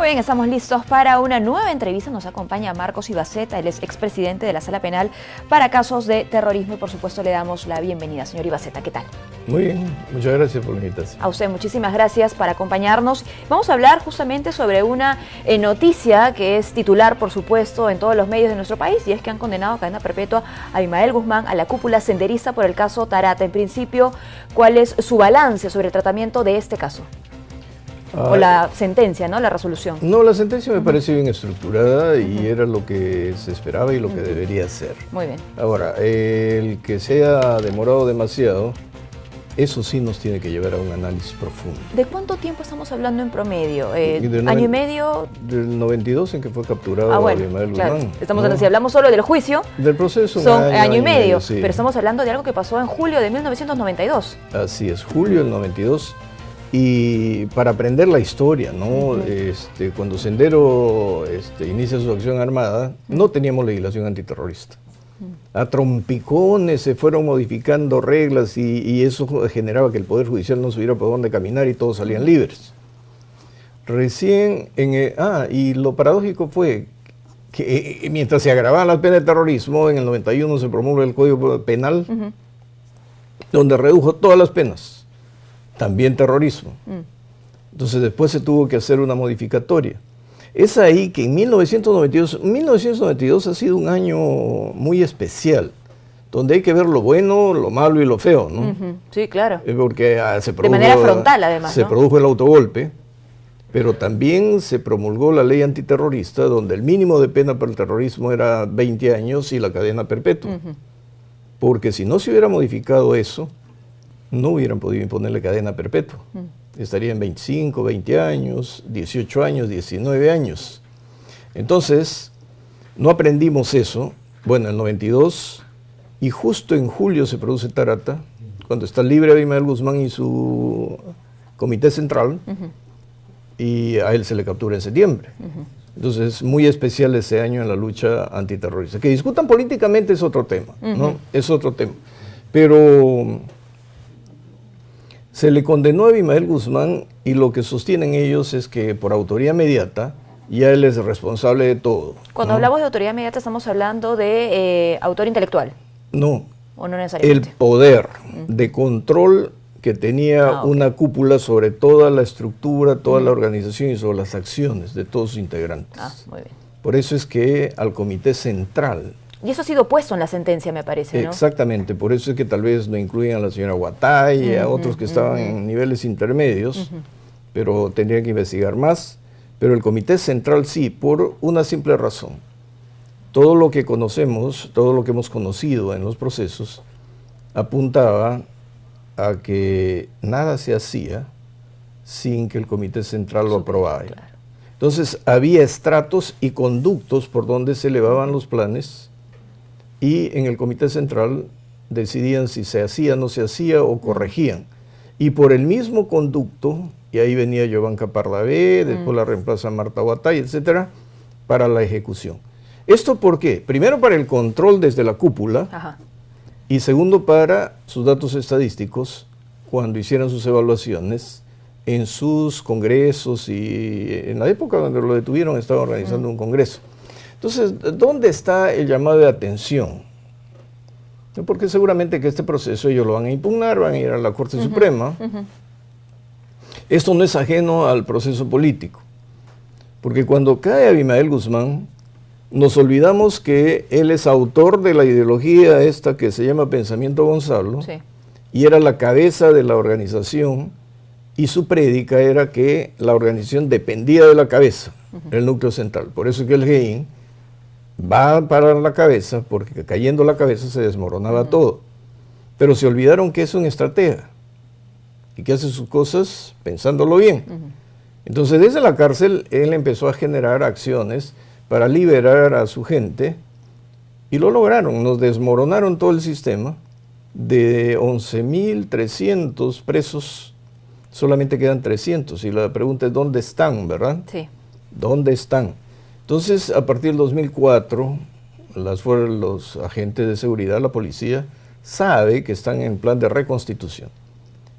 Muy bien, estamos listos para una nueva entrevista. Nos acompaña Marcos Ibaceta, él es expresidente de la Sala Penal para casos de terrorismo y por supuesto le damos la bienvenida. Señor Ibaceta, ¿qué tal? Muy bien, muchas gracias por la invitación. A usted muchísimas gracias por acompañarnos. Vamos a hablar justamente sobre una noticia que es titular, por supuesto, en todos los medios de nuestro país, y es que han condenado a cadena perpetua a Abimael Guzmán, a la cúpula senderista, por el caso Tarata. En principio, ¿cuál es su balance sobre el tratamiento de este caso? O la sentencia, ¿no? La resolución. No, la sentencia me parece bien estructurada y era lo que se esperaba y lo que debería ser. Muy bien. Ahora, el que se haya demorado demasiado, eso sí nos tiene que llevar a un análisis profundo. ¿De cuánto tiempo estamos hablando en promedio? ¿Año y medio? Del 92 en que fue capturado Abimael claro. Guzmán. Estamos hablando, si hablamos solo del juicio, del proceso, son año y medio, sí. Pero estamos hablando de algo que pasó en julio de 1992. Así es, julio del 92. Y para aprender la historia, ¿no? Cuando Sendero inicia su acción armada, no teníamos legislación antiterrorista. A trompicones se fueron modificando reglas y eso generaba que el Poder Judicial no supiera por dónde caminar y todos salían libres. Recién, y lo paradójico fue que mientras se agravaban las penas de terrorismo, en el 91 se promulga el Código Penal, donde redujo todas las penas. También terrorismo. Entonces después se tuvo que hacer una modificatoria. Es ahí que en 1992 ha sido un año muy especial, donde hay que ver lo bueno, lo malo y lo feo, ¿no? Sí, claro. Porque se produjo, de manera frontal, además, se produjo el autogolpe, pero también se promulgó la ley antiterrorista, donde el mínimo de pena para el terrorismo era 20 años y la cadena perpetua. Porque si no se hubiera modificado eso, no hubieran podido imponerle cadena perpetua. Estaría en 25, 20 años, 18 años, 19 años. Entonces, no aprendimos eso. Bueno, en el 92, y justo en julio se produce Tarata, cuando está libre Abimael Guzmán y su comité central, y a él se le captura en septiembre. Entonces, es muy especial ese año en la lucha antiterrorista. Que discutan políticamente es otro tema, ¿no? Es otro tema. Pero se le condenó a Abimael Guzmán y lo que sostienen ellos es que por autoría inmediata ya él es responsable de todo. Cuando hablamos de autoría inmediata estamos hablando de autor intelectual. No. ¿O no necesariamente? El poder de control que tenía una cúpula sobre toda la estructura, toda la organización y sobre las acciones de todos sus integrantes. Muy bien. Por eso es que al comité central. Y eso ha sido puesto en la sentencia, me parece, ¿no? Exactamente, por eso es que tal vez no incluyen a la señora Guatay, a otros que estaban en niveles intermedios, pero tendrían que investigar más. Pero el comité central sí, por una simple razón. Todo lo que conocemos, todo lo que hemos conocido en los procesos, apuntaba a que nada se hacía sin que el comité central lo aprobara. Claro. Entonces había estratos y conductos por donde se elevaban los planes, y en el comité central decidían si se hacía, no se hacía o corregían. Y por el mismo conducto, y ahí venía Giovanca Pardavé, después la reemplaza Marta Guatay, etcétera, para la ejecución. ¿Esto por qué? Primero para el control desde la cúpula, y segundo para sus datos estadísticos, cuando hicieran sus evaluaciones, en sus congresos, y en la época donde lo detuvieron estaba organizando un congreso. Entonces, ¿dónde está el llamado de atención? Porque seguramente que este proceso ellos lo van a impugnar, van a ir a la Corte Suprema. Esto no es ajeno al proceso político, porque cuando cae Abimael Guzmán, nos olvidamos que él es autor de la ideología esta que se llama Pensamiento Gonzalo, y era la cabeza de la organización, y su prédica era que la organización dependía de la cabeza, el núcleo central. Por eso es que el GEIN va a parar la cabeza, porque cayendo la cabeza se desmoronaba todo. Pero se olvidaron que es un estratega y que hace sus cosas pensándolo bien. Entonces, desde la cárcel, él empezó a generar acciones para liberar a su gente y lo lograron. Nos desmoronaron todo el sistema. De 11.300 presos, solamente quedan 300. Y la pregunta es, ¿dónde están, verdad? Sí. ¿Dónde están? Entonces, a partir del 2004, los agentes de seguridad, la policía, sabe que están en plan de reconstitución.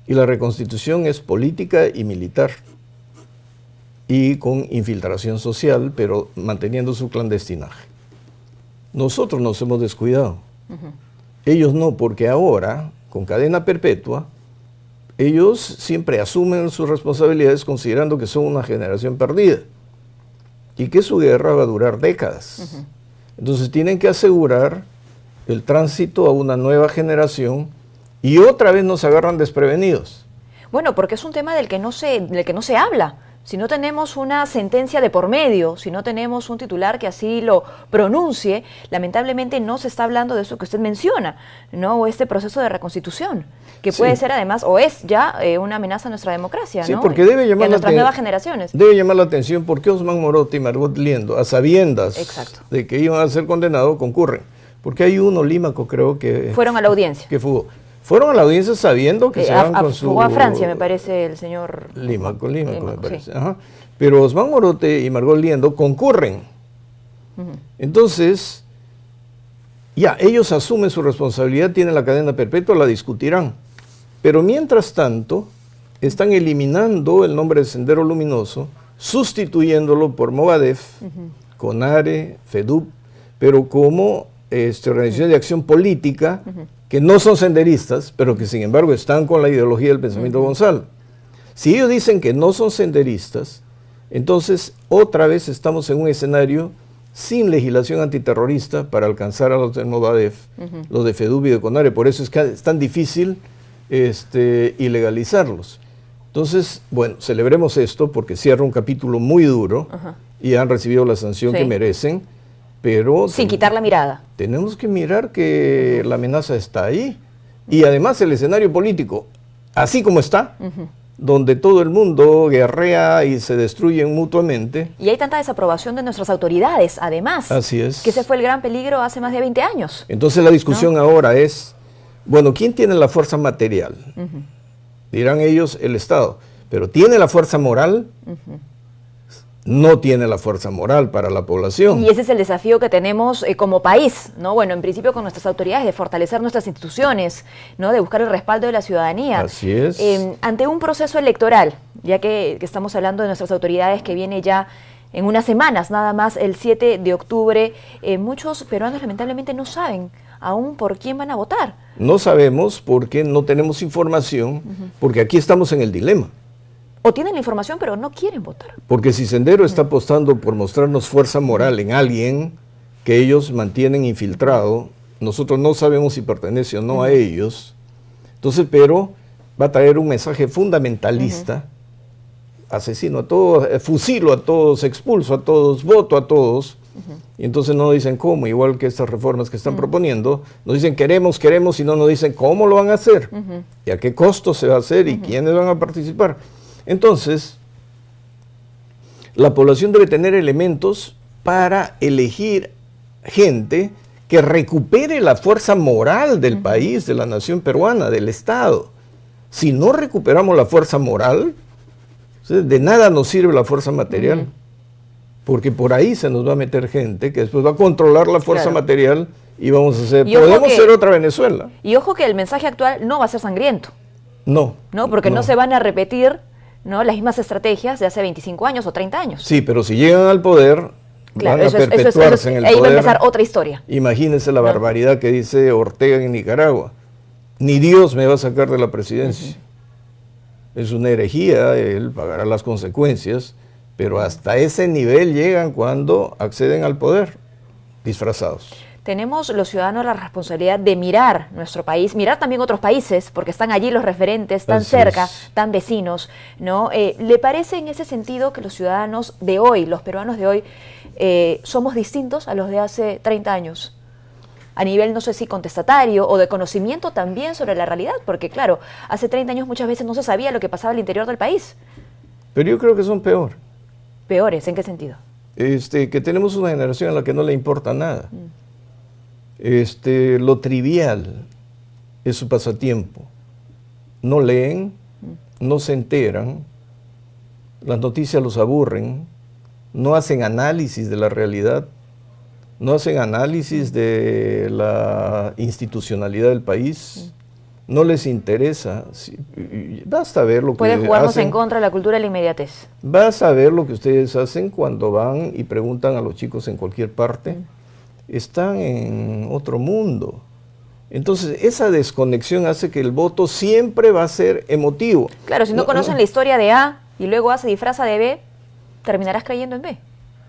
Y la reconstitución es política y militar. y con infiltración social, pero manteniendo su clandestinaje. Nosotros nos hemos descuidado. Ellos no, porque ahora, con cadena perpetua, ellos siempre asumen sus responsabilidades considerando que son una generación perdida y que su guerra va a durar décadas. Entonces tienen que asegurar el tránsito a una nueva generación y otra vez nos agarran desprevenidos. Bueno, porque es un tema del que no se habla. Si no tenemos una sentencia de por medio, si no tenemos un titular que así lo pronuncie, lamentablemente no se está hablando de eso que usted menciona, ¿no? O este proceso de reconstitución, que puede ser además, o es ya una amenaza a nuestra democracia, sí, ¿no? Porque debe llamar y a nuestras nuevas generaciones. Debe llamar la atención porque Osman Morote y Margot Liendo, a sabiendas de que iban a ser condenados, concurren. Porque hay uno, Límaco, creo que... Fueron a la audiencia. Que fueron a la audiencia sabiendo que se van con su... Fugó a Francia, me parece, el señor... Límaco, me parece. Sí. Ajá. Pero Osman Morote y Margot Liendo concurren. Entonces, ya, ellos asumen su responsabilidad, tienen la cadena perpetua, la discutirán. Pero mientras tanto, están eliminando el nombre de Sendero Luminoso, sustituyéndolo por Movadef, CONARE, FEDUP, pero como organizaciones de acción política, que no son senderistas, pero que sin embargo están con la ideología del pensamiento Gonzalo. Si ellos dicen que no son senderistas, entonces otra vez estamos en un escenario sin legislación antiterrorista para alcanzar a los de Movadef, los de FEDUP y de CONARE. Por eso es tan difícil ilegalizarlos. Entonces, bueno, celebremos esto porque cierra un capítulo muy duro y han recibido la sanción que merecen, pero... Sin quitar la mirada. Tenemos que mirar que la amenaza está ahí. Y además el escenario político, así como está, donde todo el mundo guerrea y se destruyen mutuamente. Y hay tanta desaprobación de nuestras autoridades, además. Así es. Que ese fue el gran peligro hace más de 20 años. Entonces la discusión ahora es, bueno, ¿quién tiene la fuerza material? Dirán ellos, el Estado. Pero ¿tiene la fuerza moral? No tiene la fuerza moral para la población. Y ese es el desafío que tenemos como país, ¿no? Bueno, en principio con nuestras autoridades, de fortalecer nuestras instituciones, ¿no? De buscar el respaldo de la ciudadanía. Así es. Ante un proceso electoral, ya que estamos hablando de nuestras autoridades que viene ya en unas semanas, nada más el 7 de octubre, muchos peruanos lamentablemente no saben aún por quién van a votar. No sabemos porque no tenemos información, porque aquí estamos en el dilema. O tienen la información, pero no quieren votar. Porque si Sendero está apostando por mostrarnos fuerza moral en alguien que ellos mantienen infiltrado, nosotros no sabemos si pertenece o no a ellos. Entonces, pero va a traer un mensaje fundamentalista, asesino a todos, fusilo a todos, expulso a todos, voto a todos. Y entonces no dicen cómo, igual que estas reformas que están proponiendo, nos dicen queremos, y no nos dicen cómo lo van a hacer, y a qué costo se va a hacer, y quiénes van a participar. Entonces, la población debe tener elementos para elegir gente que recupere la fuerza moral del país, de la nación peruana, del Estado. Si no recuperamos la fuerza moral, de nada nos sirve la fuerza material, porque por ahí se nos va a meter gente que después va a controlar la fuerza material y vamos a hacer, podemos ser otra Venezuela. Y ojo que el mensaje actual no va a ser sangriento. No. Porque no se van a repetir, ¿no?, las mismas estrategias de hace 25 años o 30 años. Sí, pero si llegan al poder, van a perpetuarse en el poder. Ahí va a empezar otra historia. Imagínense la barbaridad que dice Ortega en Nicaragua. Ni Dios me va a sacar de la presidencia. Es una herejía, él pagará las consecuencias, pero hasta ese nivel llegan cuando acceden al poder, disfrazados. Tenemos los ciudadanos la responsabilidad de mirar nuestro país, mirar también otros países, porque están allí los referentes, tan cerca, tan vecinos, ¿no? ¿Le parece en ese sentido que los ciudadanos de hoy, los peruanos de hoy, somos distintos a los de hace 30 años? A nivel, no sé si contestatario o de conocimiento también sobre la realidad, porque claro, hace 30 años muchas veces no se sabía lo que pasaba al interior del país. Pero yo creo que son peor. ¿Peores? ¿En qué sentido? Que tenemos una generación a la que no le importa nada. Lo trivial es su pasatiempo. No leen, no se enteran, las noticias los aburren, no hacen análisis de la realidad, no hacen análisis de la institucionalidad del país, no les interesa. Basta ver lo que puede jugarnos hacen. En contra de la cultura de la inmediatez. Basta ver lo que ustedes hacen cuando van y preguntan a los chicos en cualquier parte. Están en otro mundo. Entonces, esa desconexión hace que el voto siempre va a ser emotivo. Claro, si no conocen la historia de A y luego A se disfraza de B, terminarás creyendo en B.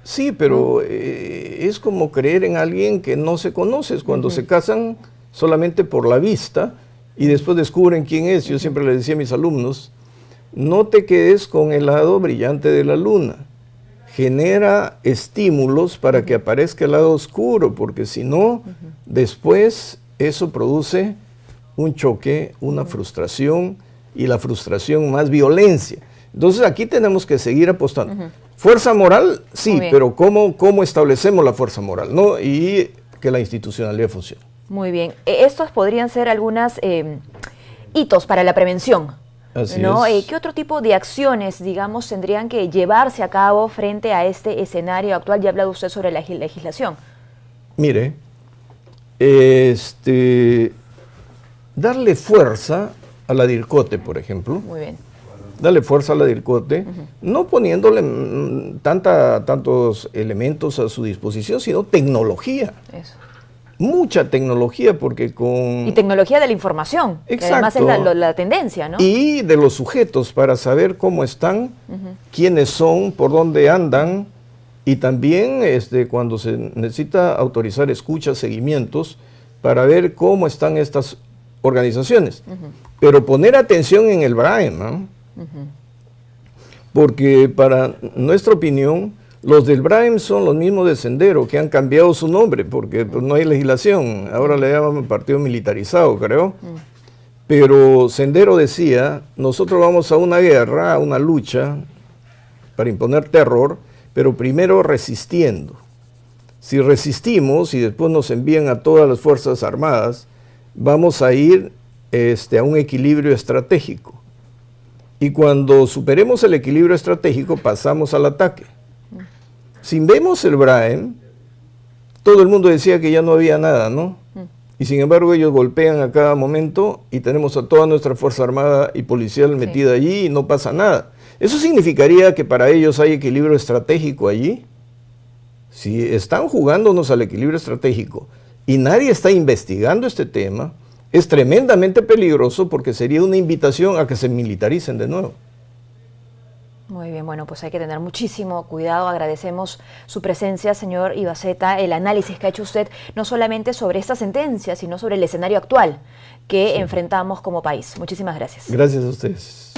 Sí, pero es como creer en alguien que no se conoces. Cuando se casan solamente por la vista y después descubren quién es. Yo siempre le decía a mis alumnos, no te quedes con el lado brillante de la luna. Genera estímulos para que aparezca el lado oscuro, porque si no, después eso produce un choque, una frustración, y la frustración más violencia. Entonces aquí tenemos que seguir apostando. Fuerza moral, sí, pero ¿cómo establecemos la fuerza moral? ¿No? Y que la institucionalidad funcione. Muy bien. Estos podrían ser algunos hitos para la prevención. Así ¿no? es. ¿Qué otro tipo de acciones, digamos, tendrían que llevarse a cabo frente a este escenario actual? Ya ha hablado usted sobre la legislación. Mire, darle fuerza a la DIRCOTE, por ejemplo. Muy bien. Darle fuerza a la DIRCOTE, no poniéndole tantos elementos a su disposición, sino tecnología. Eso. Mucha tecnología, porque con... Y tecnología de la información, que además es la tendencia, ¿no? Y de los sujetos, para saber cómo están, quiénes son, por dónde andan, y también cuando se necesita autorizar escuchas, seguimientos, para ver cómo están estas organizaciones. Pero poner atención en el BRAEM, ¿no? Porque para nuestra opinión, los del BRAEM son los mismos de Sendero, que han cambiado su nombre, porque pues, no hay legislación, ahora le llaman partido militarizado, creo. Pero Sendero decía, nosotros vamos a una guerra, a una lucha, para imponer terror, pero primero resistiendo. Si resistimos y después nos envían a todas las Fuerzas Armadas, vamos a ir a un equilibrio estratégico. Y cuando superemos el equilibrio estratégico, pasamos al ataque. Si vemos el BRAEM, todo el mundo decía que ya no había nada, ¿no? Y sin embargo ellos golpean a cada momento y tenemos a toda nuestra Fuerza Armada y Policial metida allí y no pasa nada. ¿Eso significaría que para ellos hay equilibrio estratégico allí? Si están jugándonos al equilibrio estratégico y nadie está investigando este tema, es tremendamente peligroso porque sería una invitación a que se militaricen de nuevo. Muy bien, bueno, pues hay que tener muchísimo cuidado. Agradecemos su presencia, señor Ibaceta, el análisis que ha hecho usted, no solamente sobre esta sentencia, sino sobre el escenario actual que enfrentamos como país. Muchísimas gracias. Gracias a ustedes.